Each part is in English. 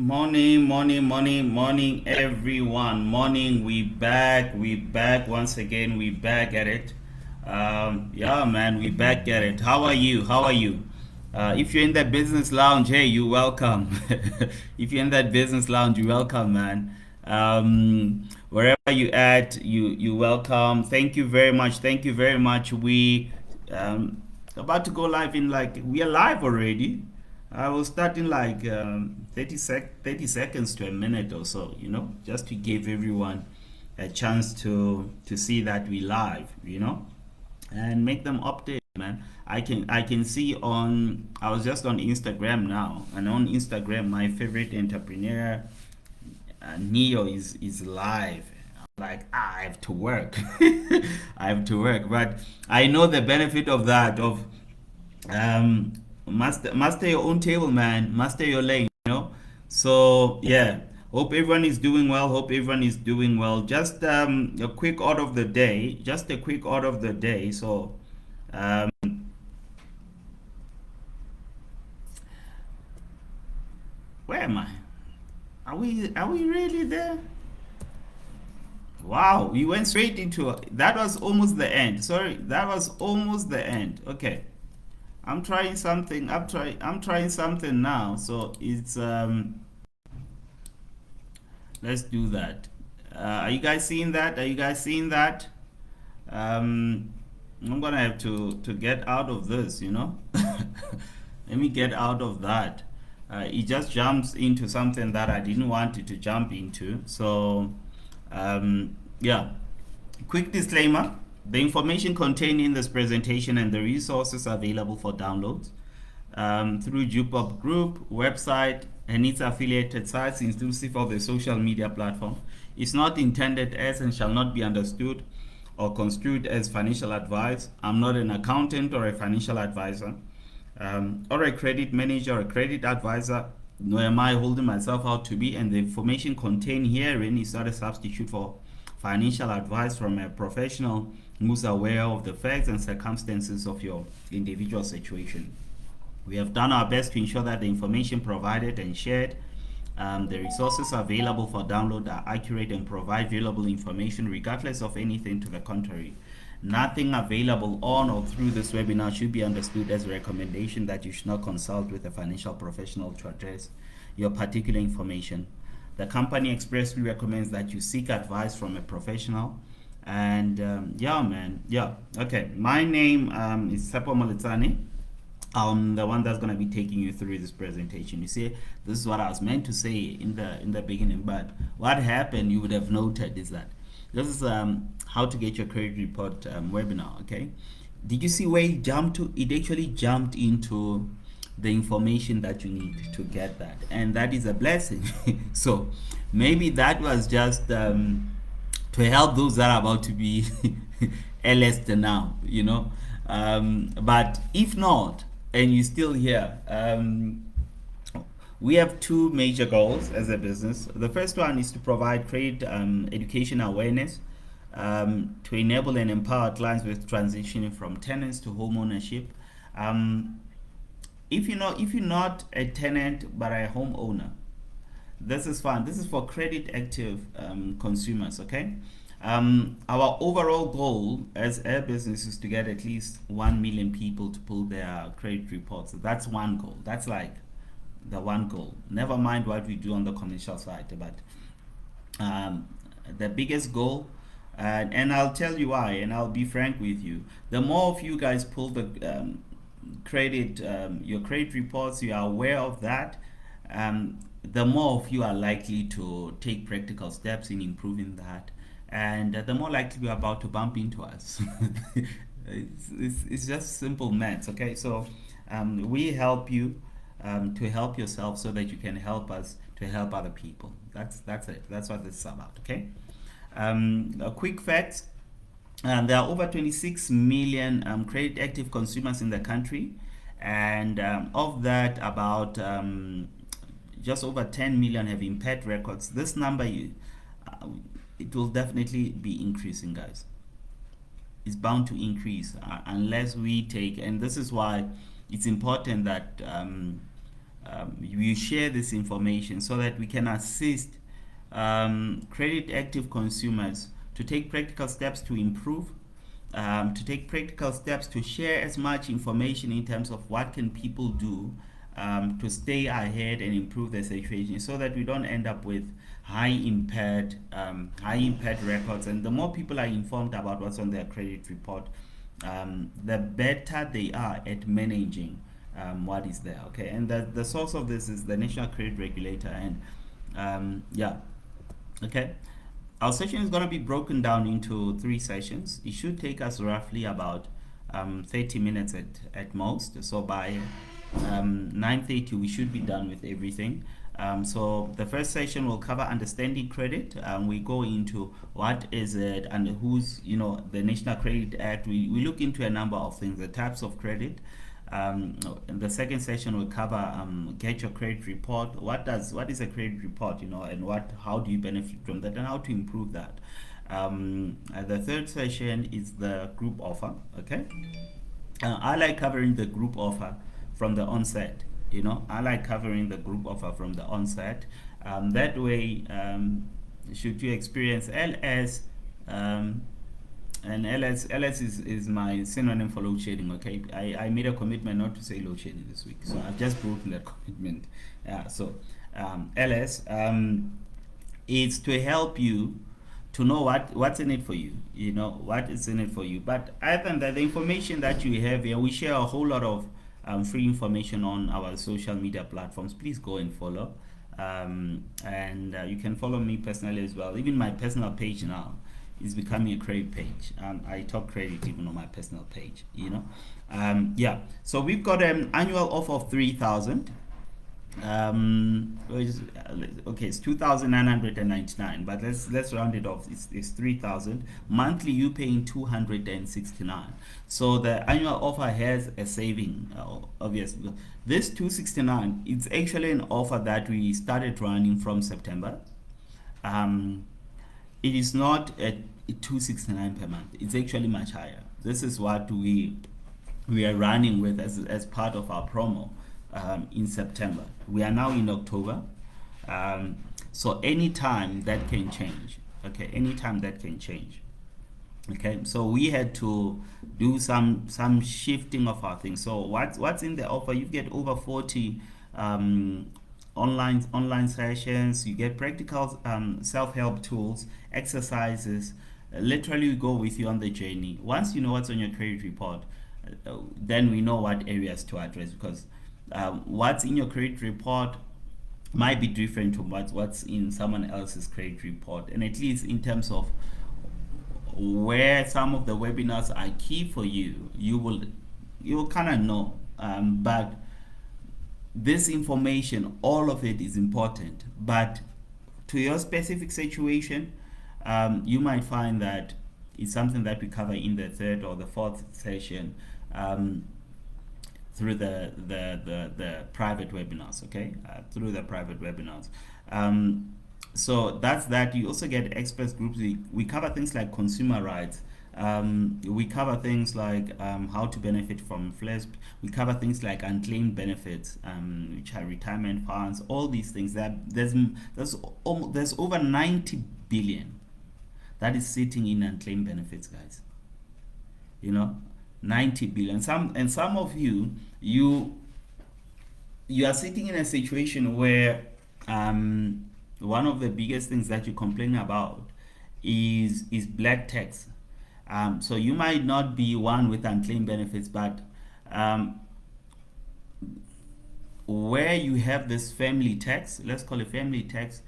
Morning, everyone. Morning, we back once again. We back at it. Yeah, man, we back at it. How are you? How are you? If you're in that business lounge, hey, you welcome. If you're in that business lounge, you welcome, man. Wherever you at, you welcome. Thank you very much. Thank you very much. We about to go live in like we are live already. I will start in like 30 seconds to a minute or so, just to give everyone a chance to see that we live, and make them update, man. I can see on I was just on Instagram now, and on Instagram my favorite entrepreneur Neo is live. I'm like, I have to work. I have to work, but I know the benefit of that of um master your own table, man. Master your lane. So yeah, hope everyone is doing well. Hope everyone is doing well. Just a quick order of the day. Just a quick order of the day. So um where am I? Are we really there? Wow, we went straight into that. Was almost the end. Sorry, that was almost the end. Okay. I'm trying something now. So it's let's do that. Are you guys seeing that? Are you guys seeing that? Um, I'm gonna have to get out of this. Let me get out of that. It just jumps into something that I didn't want it to jump into. So, yeah. Quick disclaimer: the information contained in this presentation and the resources available for downloads through Jupop Group website and its affiliated sites, inclusive of the social media platform, is not intended as and shall not be understood or construed as financial advice. I'm not an accountant or a financial advisor, or a credit manager or a credit advisor, nor am I holding myself out to be, and the information contained herein is not a substitute for financial advice from a professional who's aware of the facts and circumstances of your individual situation. We have done our best to ensure that the information provided and shared, the resources available for download, are accurate and provide valuable information regardless of anything to the contrary. Nothing available on or through this webinar should be understood as a recommendation that you should not consult with a financial professional to address your particular information. The company expressly recommends that you seek advice from a professional. And yeah, man, yeah. Okay, my name is Sepo Molitsani. I'm the one that's gonna be taking you through this presentation. You see, this is what I was meant to say in the beginning, but what happened, you would have noted, is that this is how to get your credit report webinar. Okay, did you see where it jumped to? It actually jumped into the information that you need to get that, and that is a blessing. So maybe that was just to help those that are about to be LS now. But if not, and you're still here, we have two major goals as a business. The first one is to provide credit education awareness, to enable and empower clients with transitioning from tenants to home ownership. Um, if you're not a tenant but a homeowner, this is fine. This is for credit active consumers. Okay. Our overall goal as a business is to get at least 1 million people to pull their credit reports. That's one goal. That's like the one goal. Never mind what we do on the commercial side, but um, the biggest goal, and I'll tell you why, and I'll be frank with you. The more of you guys pull the your credit reports, you are aware of that, the more of you are likely to take practical steps in improving that, and the more likely you're about to bump into us. It's just simple maths, okay? So we help you to help yourself so that you can help us to help other people. That's it. That's what this is about, okay? A quick fact: there are over 26 million credit active consumers in the country, and of that, about just over 10 million have impaired records. This number, uh, it will definitely be increasing, guys. It's bound to increase unless we take, and this is why it's important that we share this information so that we can assist credit active consumers to take practical steps to improve, to take practical steps to share as much information in terms of what can people do to stay ahead and improve the situation, so that we don't end up with high impaired records. And the more people are informed about what's on their credit report, the better they are at managing what is there. Okay, and the source of this is the National Credit Regulator. And yeah, okay. Our session is going to be broken down into 3 sessions. It should take us roughly about 30 minutes at most. So by 9:30 we should be done with everything. So the first session will cover understanding credit. We go into what is it and who's, the National Credit Act. We look into a number of things, the types of credit. The second session will cover get your credit report. What is a credit report, and how do you benefit from that and how to improve that. The third session is the group offer. Okay, I like covering the group offer from the onset. I like covering the group offer from the onset. That way, should you experience LS, and LS is my synonym for load shedding. Okay, I made a commitment not to say load shedding this week, so I've just broken that commitment. So LS is to help you to know what's in it for you. What is in it for you. But other than that, the information that you have here, we share a whole lot of free information on our social media platforms. Please go and follow, and you can follow me personally as well. Even my personal page now is becoming a credit page. I talk credit even on my personal page. Yeah. So we've got an annual offer of 3,000. Okay, it's 2,999, but let's round it off. It's 3,000. Monthly you paying 269. So the annual offer has a saving. Obviously, this 269, it's actually an offer that we started running from September. It is not at 269 per month. It's actually much higher. This is what we are running with as part of our promo in September. We are now in October, so anytime that can change. Okay, anytime that can change. Okay, so we had to do some shifting of our things. So what's in the offer? You get over 40 online sessions. You get practical self-help tools, exercises. Literally, we go with you on the journey. Once you know what's on your credit report, then we know what areas to address, because what's in your credit report might be different from what's in someone else's credit report. And at least in terms of where some of the webinars are key for you, you will kind of know. But this information, all of it is important. But to your specific situation, you might find that it's something that we cover in the 3rd or the 4th session through the private webinars. Okay, through the private webinars. So that's that. You also get express groups. We cover things like consumer rights. We cover things like how to benefit from FLESP. We cover things like unclaimed benefits, which are retirement funds. All these things. There's over 90 billion that is sitting in unclaimed benefits, guys. 90 billion. Some of you are sitting in a situation where one of the biggest things that you complain about is black tax. So you might not be one with unclaimed benefits, but where you have this family tax, let's call it family tax,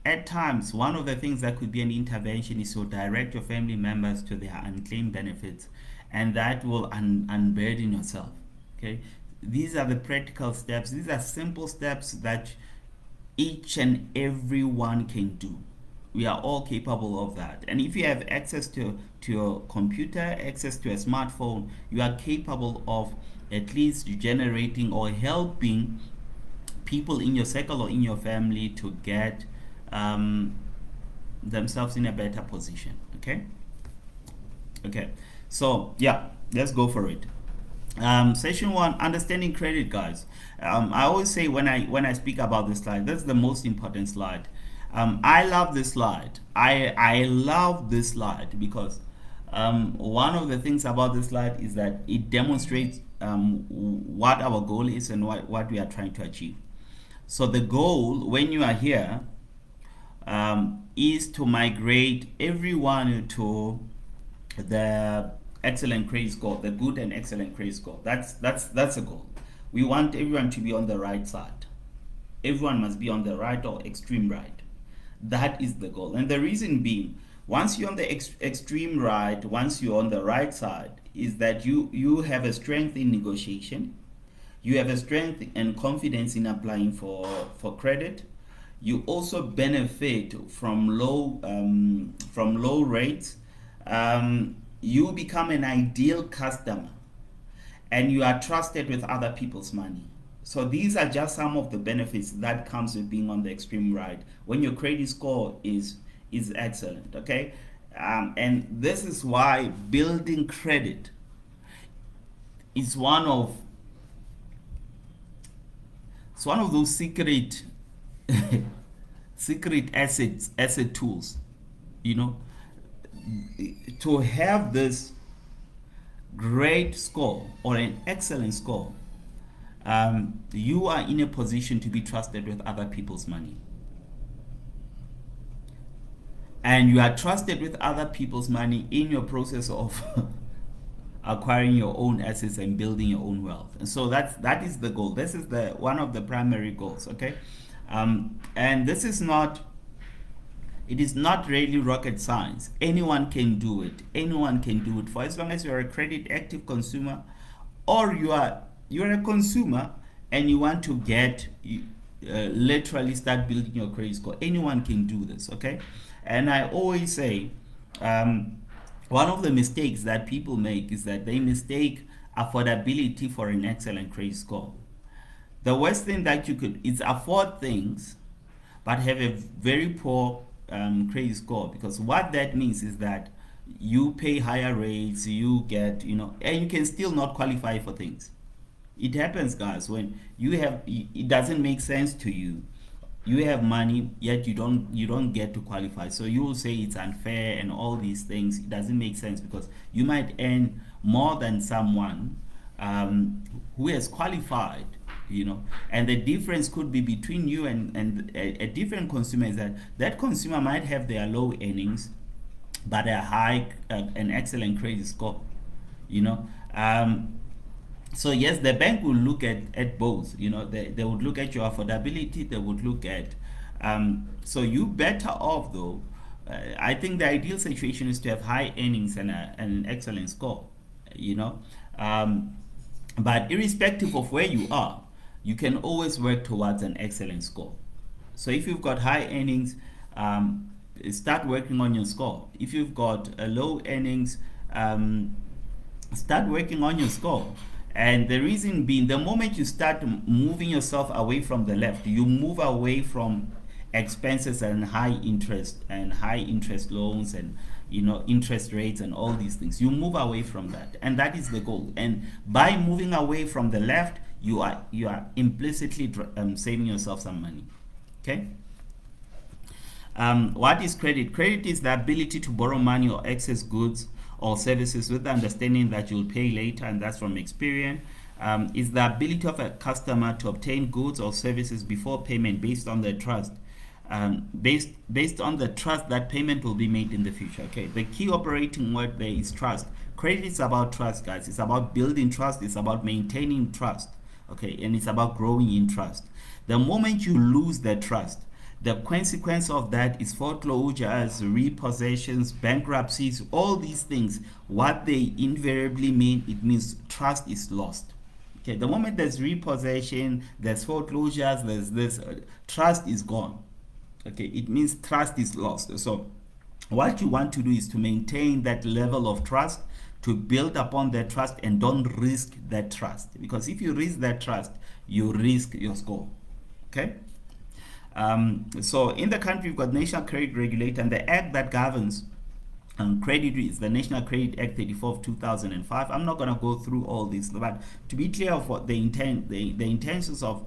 at times one of the things that could be an intervention is to direct your family members to their unclaimed benefits, and that will unburden yourself. Okay, these are the practical steps. These are simple steps that each and every one can do. We are all capable of that. And if you have access to your computer, access to a smartphone, you are capable of at least generating or helping people in your circle or in your family to get themselves in a better position. Okay, so yeah, let's go for it. Session one, understanding credit, guys. I always say when I speak about this slide, that's the most important slide. I love this slide. I love this slide because one of the things about this slide is that it demonstrates what our goal is and what we are trying to achieve. So the goal when you are here is to migrate everyone to the excellent credit score, the good and excellent credit score. That's a goal. We want everyone to be on the right side. Everyone must be on the right or extreme right. That is the goal. And the reason being, once you're on the extreme right, once you're on the right side, is that you have a strength in negotiation, you have a strength and confidence in applying for credit. You also benefit from low rates. You become an ideal customer, and you are trusted with other people's money. So these are just some of the benefits that comes with being on the extreme right when your credit score is excellent. Okay, and this is why building credit is one of those secret secret asset tools, you know, to have this great score or an excellent score. You are in a position to be trusted with other people's money, and you are trusted with other people's money in your process of acquiring your own assets and building your own wealth. And so that is the goal. This is the one of the primary goals. Okay, and this is not. It is not really rocket science. Anyone can do it. Anyone can do it for as long as you're a credit active consumer, or you're a consumer and you want to get literally start building your credit score. Anyone can do this. Okay, and I always say. One of the mistakes that people make is that they mistake affordability for an excellent credit score. The worst thing that you could is afford things but have a very poor credit score, because what that means is that you pay higher rates, you get, and you can still not qualify for things. It happens, guys, when it doesn't make sense to you. You have money, yet you don't get to qualify. So you will say it's unfair and all these things. It doesn't make sense because you might earn more than someone who has qualified, and the difference could be between you and a different consumer is that consumer might have their low earnings but a high an excellent credit score. So yes, the bank will look at both. They would look at your affordability. They would look at so you better off though. I think the ideal situation is to have high earnings and an excellent score. But irrespective of where you are, you can always work towards an excellent score. So if you've got high earnings, start working on your score. If you've got low earnings, start working on your score. And the reason being, the moment you start moving yourself away from the left, you move away from expenses and high interest loans and interest rates and all these things. You move away from that, and that is the goal. And by moving away from the left, you are implicitly saving yourself some money. Okay. What is credit? Credit is the ability to borrow money or excess goods or services with the understanding that you'll pay later, and that's from experience. Is the ability of a customer to obtain goods or services before payment based on the trust, based on the trust that payment will be made in the future. Okay, the key operating word there is trust. Credit is about trust, guys. It's about building trust. It's about maintaining trust. Okay, and it's about growing in trust. The moment you lose that trust, the consequence of that is foreclosures, repossessions, bankruptcies, all these things. What they invariably mean, it means trust is lost. Okay, the moment there's repossession, there's foreclosures, there's this, trust is gone. Okay, it means trust is lost. So what you want to do is to maintain that level of trust, to build upon that trust, and don't risk that trust. Because if you risk that trust, you risk your score. Okay? So in the country, we've got National Credit Regulator, and the act that governs Credit is the National Credit Act 34 of 2005. I'm not going to go through all this, but to be clear of what the intentions of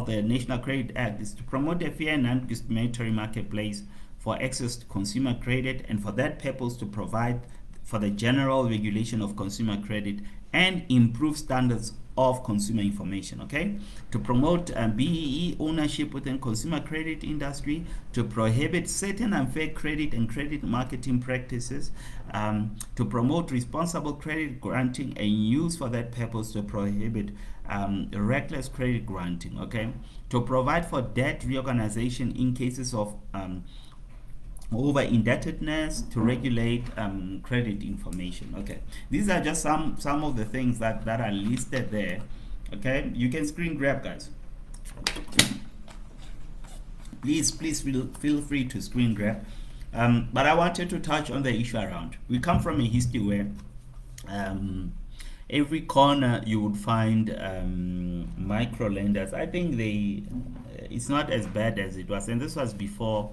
the National Credit Act is to promote a fair and non-discriminatory marketplace for access to consumer credit, and for that purpose to provide for the general regulation of consumer credit and improve standards of consumer information. Okay, to promote BEE ownership within consumer credit industry, to prohibit certain unfair credit and credit marketing practices, to promote responsible credit granting, and use for that purpose to prohibit reckless credit granting. Okay, to provide for debt reorganization in cases of over indebtedness, to regulate credit information. Okay, these are just some of the things that are listed there. Okay, you can screen grab, guys. Please feel free to screen grab. But I wanted to touch on the issue around, we come from a history where every corner you would find micro lenders. I think it's not as bad as it was, and this was before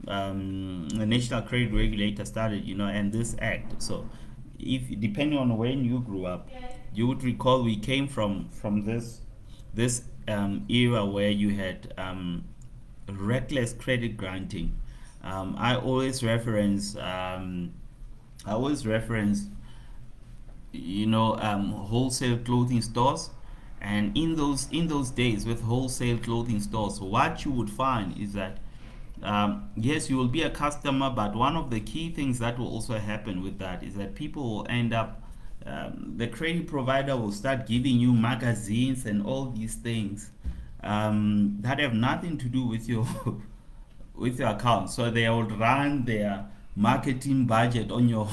the National Credit Regulator started, and this act. So if depending on when you grew up, you would recall we came from this era where you had reckless credit granting. I always reference wholesale clothing stores. And in those days with wholesale clothing stores, what you would find is that yes, you will be a customer, but one of the key things that will also happen with that is that people will end up, the credit provider will start giving you magazines and all these things that have nothing to do with your with your account. So they will run their marketing budget on your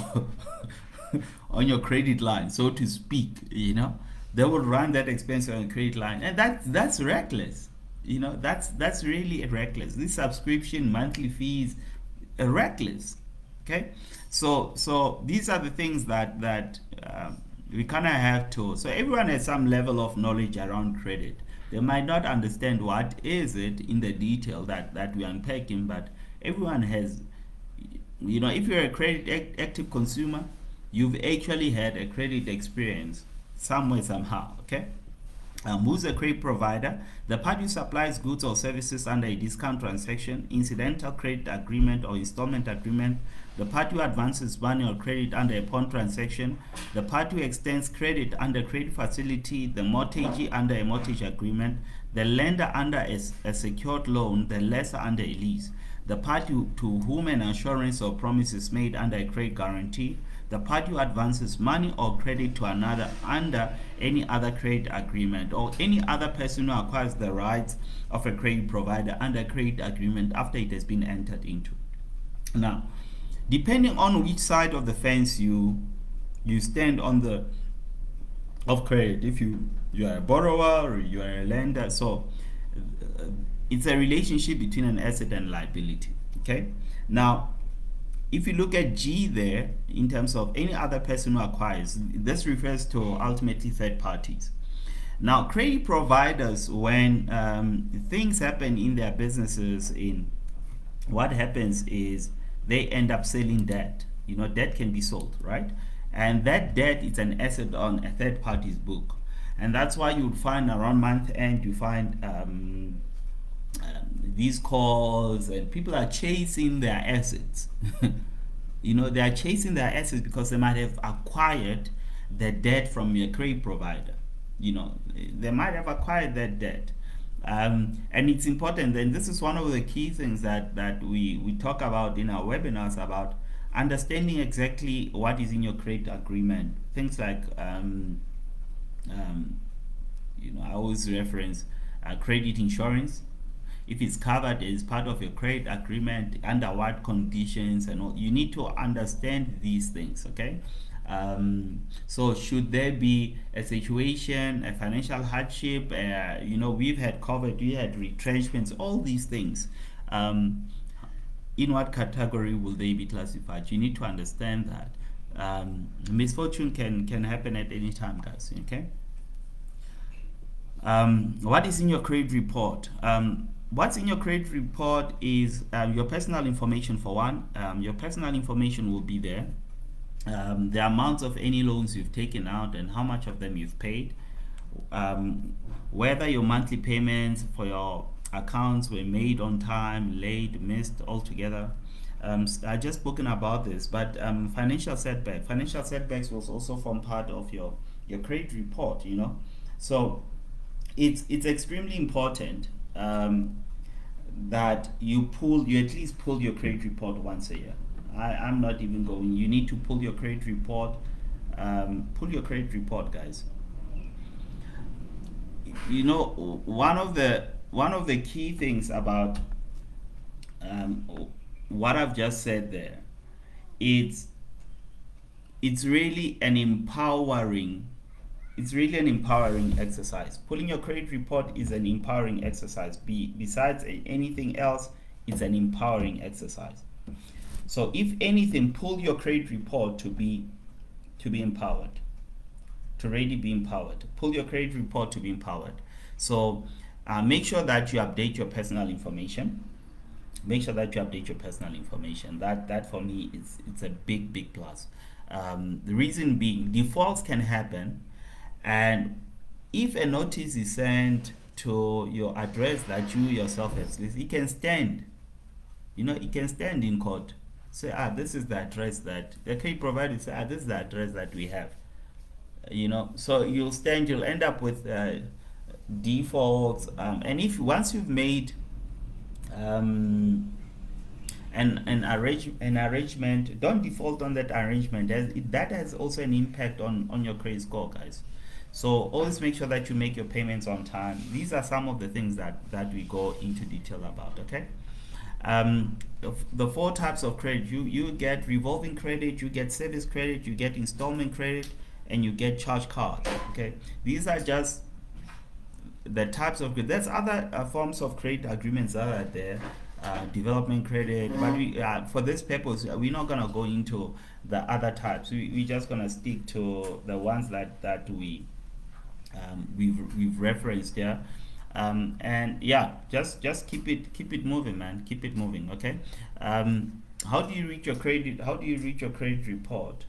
on your credit line, so to speak. They will run that expense on your credit line, and that's reckless. That's really reckless. This subscription monthly fees are reckless. Okay, so these are the things that we kind of have to. So everyone has some level of knowledge around credit. They might not understand what is it in the detail that we're unpacking, but everyone has. If you're a credit active consumer, you've actually had a credit experience somewhere somehow. Okay. Who's a credit provider? The party who supplies goods or services under a discount transaction, incidental credit agreement or installment agreement. The party who advances money or credit under a pawn transaction. The party who extends credit under credit facility. The mortgagee under a mortgage agreement. The lender under a secured loan. The lessor under a lease. The party to whom an assurance or promise is made under a credit guarantee. The party who advances money or credit to another under any other credit agreement, or any other person who acquires the rights of a credit provider under a credit agreement after it has been entered into. Now, depending on which side of the fence you stand on of credit, if you are a borrower or you are a lender, so it's a relationship between an asset and liability. Okay, now if you look at G there, in terms of any other person who acquires, this refers to ultimately third parties. Now, credit providers, when things happen in their businesses, what happens is they end up selling debt. Debt can be sold, right? And that debt is an asset on a third party's book. And that's why you would find around month end, you find these calls, and people are chasing their assets. They are chasing their assets because they might have acquired the debt from your credit provider. They might have acquired that debt. And it's important, and this is one of the key things that we talk about in our webinars, about understanding exactly what is in your credit agreement. Things like I always reference credit insurance. If it's covered as part of your credit agreement, under what conditions and all, you need to understand these things. Okay, so should there be a situation, a financial hardship, we've had COVID, we had retrenchments, all these things, in what category will they be classified? You need to understand that misfortune can happen at any time, guys. Okay, what is in your credit report? what's in your credit report is your personal information for one. Your personal information will be there. The amount of any loans you've taken out and how much of them you've paid, whether your monthly payments for your accounts were made on time, late, missed altogether. I just spoken about this, but financial setbacks will also form part of your credit report. So it's extremely important that you at least pull your credit report once a year. I'm not even going. You need to pull your credit report. Pull your credit report, guys. One of the key things about um, what I've just said there, it's it's really an empowering it's really an empowering exercise. Pulling your credit report is an empowering exercise. Besides anything else, it's an empowering exercise. So if anything, pull your credit report to be empowered, to really be empowered. Pull your credit report to be empowered. So make sure that you update your personal information. Make sure that you update your personal information. That for me is it's a big plus. The reason being, defaults can happen, and if a notice is sent to your address that you yourself have listed, it can stand. It can stand in court. Say, this is the address that the credit provider say, this is the address that we have. So you'll end up with defaults, and if once you've made an arrangement, don't default on that arrangement, as that has also an impact on your credit score, guys. So always make sure that you make your payments on time. These are some of the things that we go into detail about. Okay. The four types of credit: you get revolving credit, you get service credit, you get installment credit, and you get charge card. Okay, these are just the types of credit. There's other forms of credit agreements that are there, development credit, but for this purpose, we're not gonna go into the other types. We're just gonna stick to the ones that we've referenced here. And yeah, just keep it moving, man. Keep it moving. Okay. How do you read your credit? How do you read your credit report?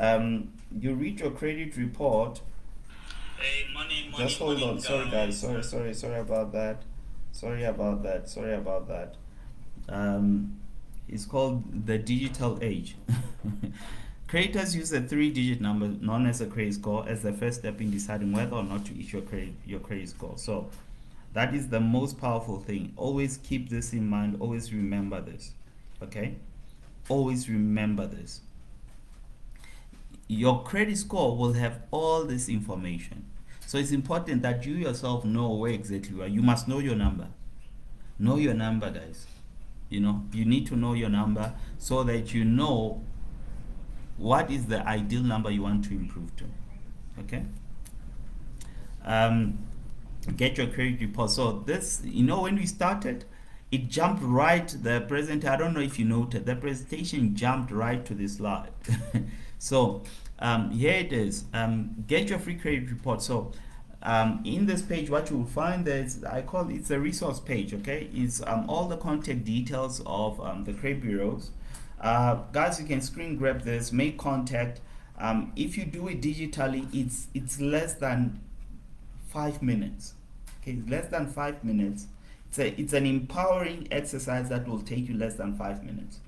You read your credit report. Hey, money, Just hold on. Sorry, guys. Sorry about that. Sorry about that. It's called the digital age. Creators use a 3-digit number known as a credit score as the first step in deciding whether or not to issue your credit score. So that is the most powerful thing. Always keep this in mind. Always remember this. Okay? Always remember this. Your credit score will have all this information. So it's important that you yourself know where exactly you are. You must know your number. Know your number, guys. You need to know your number so that you know what is the ideal number you want to improve to. Okay. Get your credit report. So this, when we started, it jumped right, I don't know if you noted, the presentation jumped right to this slide. So here it is. Get your free credit report. So in this page, what you will find is, it's a resource page. Okay, it's all the contact details of the credit bureaus. Guys, you can screen grab this, make contact. If you do it digitally, it's less than 5 minutes. Okay, less than 5 minutes. It's an empowering exercise that will take you less than 5 minutes.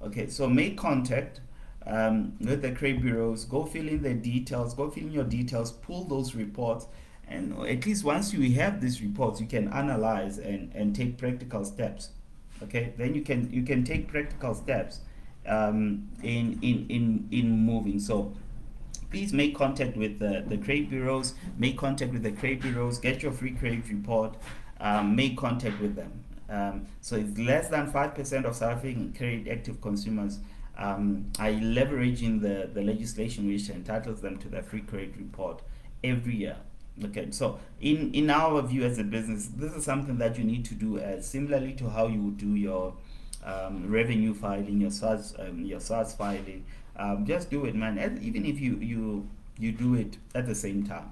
Okay, so make contact with the credit bureaus. Go fill in your details, pull those reports, and at least once you have these reports, you can analyze and take practical steps. Okay, then you can take practical steps in moving. So please make contact with the credit bureaus. Make contact with the credit bureaus. Get your free credit report. Make contact with them. So it's less than 5% of South African credit active consumers are leveraging the legislation which entitles them to the free credit report every year. Okay, so in our view as a business, this is something that you need to do similarly to how you would do your revenue filing, your SARS filing. Just do it, man. Even if you do it at the same time.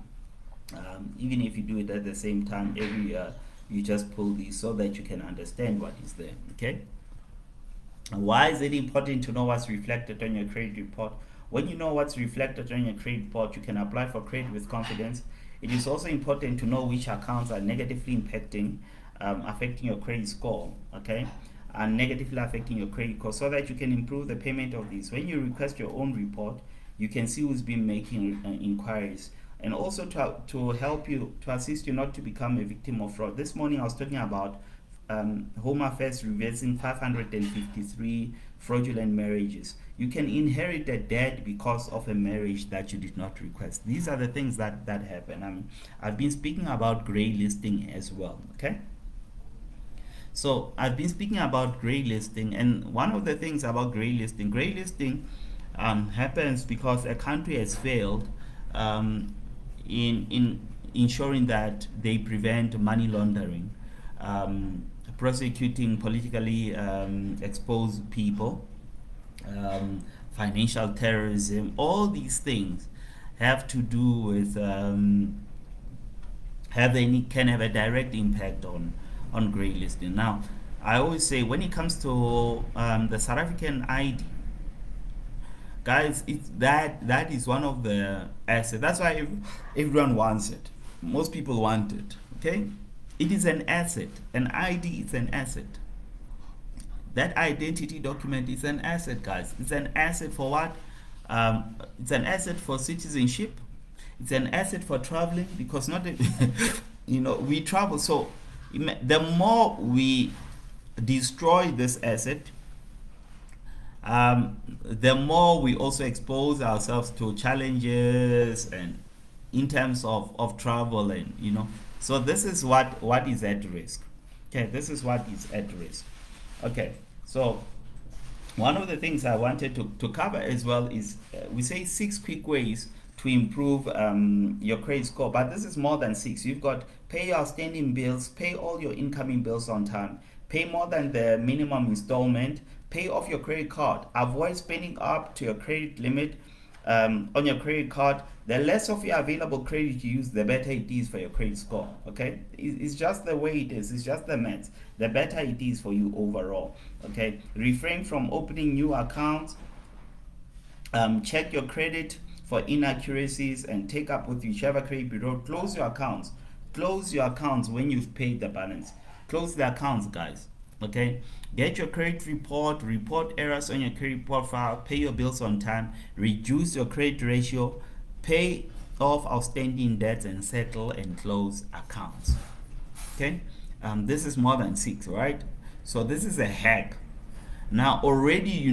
Even if you do it at the same time every year, You just pull these so that you can understand what is there. Okay. Why is it important to know what's reflected on your credit report? When you know what's reflected on your credit report, you can apply for credit with confidence. It is also important to know which accounts are negatively impacting, affecting your credit score, okay, and negatively affecting your credit score, so that you can improve the payment of these. When you request your own report, you can see who's been making inquiries, and also to help you, to assist you not to become a victim of fraud. This morning I was talking about Home Affairs reversing 553 fraudulent marriages. You can inherit a debt because of a marriage that you did not request. These are the things that happen. I've been speaking about gray listing as well. Okay. So I've been speaking about gray listing, and one of the things about gray listing happens because a country has failed in ensuring that they prevent money laundering, prosecuting politically exposed people, financial terrorism. All these things have to do with can have a direct impact on grey listing. Now, I always say when it comes to the South African ID, guys, it's that is one of the assets. That's why everyone wants it. Most people want it. Okay, it is an asset. An ID is an asset. That identity document is an asset, guys. It's an asset for what? It's an asset for citizenship. It's an asset for traveling, because not we travel. So the more we destroy this asset, the more we also expose ourselves to challenges, and in terms of travel, and so this is what is at risk. Okay, this is what is at risk. Okay, so one of the things I wanted to cover as well is we say 6 quick ways to improve your credit score, but this is more than 6. You've got pay your outstanding bills, pay all your incoming bills on time, pay more than the minimum installment, pay off your credit card, avoid spending up to your credit limit on your credit card. The less of your available credit you use, the better it is for your credit score. Okay, it's just the way it is. It's just the maths. The better it is for you overall. Okay, refrain from opening new accounts. Check your credit for inaccuracies and take up with whichever credit bureau. Close your accounts. Close your accounts when you've paid the balance. Close the accounts, guys. Okay, get your credit report, report errors on your credit profile, pay your bills on time, reduce your credit ratio, pay off outstanding debts, and settle and close accounts. Okay, this is more than 6, right? So this is a hack. Now already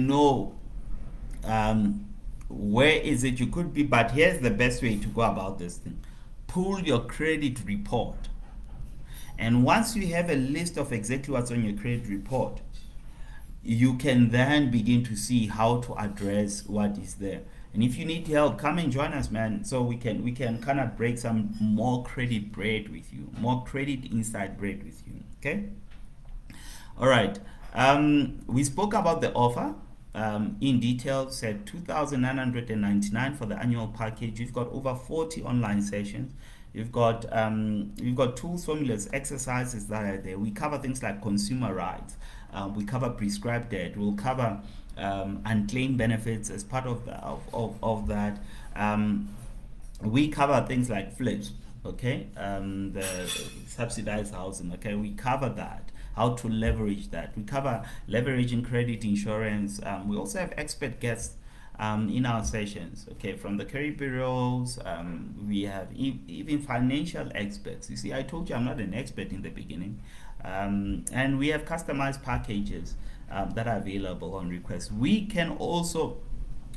where is it you could be, but here's the best way to go about this thing. Pull your credit report, and once you have a list of exactly what's on your credit report, you can then begin to see how to address what is there. And if you need help, come and join us, man, so we can kind of break some more credit bread with you, more credit inside bread with you. Okay, all right. We spoke about the offer in detail. Said 2,999 for the annual package. You've got over 40 online sessions. You've got tools, formulas, exercises that are there. We cover things like consumer rights. We cover prescribed debt. We'll cover unclaimed benefits as part of that. We cover things like flips. Okay, the subsidized housing. Okay, we cover that. How to leverage that. We cover leveraging credit insurance. We also have expert guests in our sessions, okay, from the credit bureaus. We have even financial experts. You see, I told you I'm not an expert in the beginning. And we have customized packages that are available on request. We can also,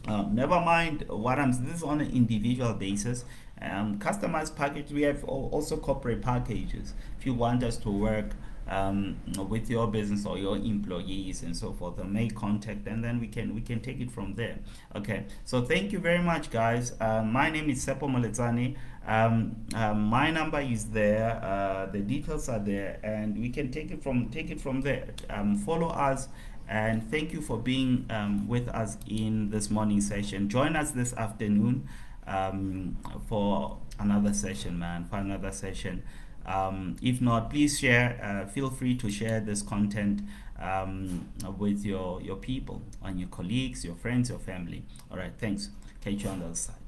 never mind this is on an individual basis. Customized package. We have also corporate packages if you want us to work with your business or your employees and so forth. Make contact, and then we can take it from there. Okay, so thank you very much, guys. My name is Sepo Moletsani. My number is there. The details are there, and we can take it from there. Follow us, and thank you for being with us in this morning session. Join us this afternoon for another session, man. For another session. If not, please share. Feel free to share this content with your people and your colleagues, your friends, your family. All right, thanks. Catch you on the other side.